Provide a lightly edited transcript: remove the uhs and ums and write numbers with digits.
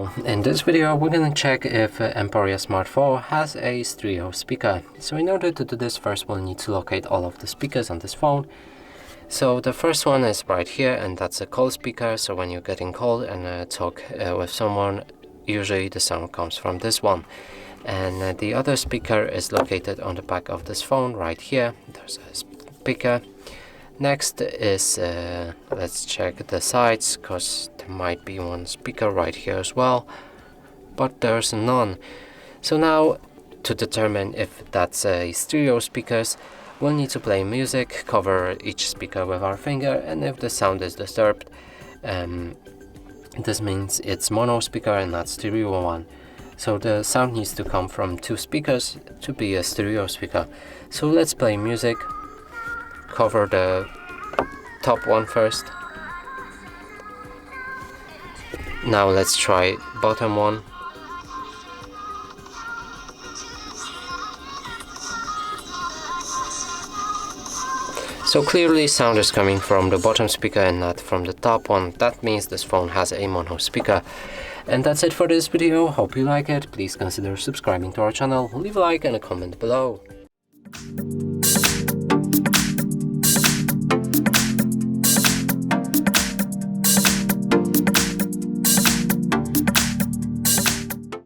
So in this video we're gonna check if EMPORIA Smart 4 has a stereo speaker. So in order to do this, first we'll need to locate all of the speakers on this phone. So the first one is right here, and that's a call speaker. So when you're getting called and talk with someone, usually the sound comes from this one. And the other speaker is located on the back of this phone right here. There's a speaker. Next is, let's check the sides, because there might be one speaker right here as well, but there's none. So now, to determine if that's a stereo speakers, we'll need to play music, cover each speaker with our finger, and if the sound is disturbed, this means it's mono speaker and not stereo one. So the sound needs to come from two speakers to be a stereo speaker. So let's play music, cover the top one first. Now let's try bottom one. So clearly sound is coming from the bottom speaker and not from the top one. That means this phone has a mono speaker. And that's it for this video. Hope you like it. Please consider subscribing to our channel, leave a like and a comment below.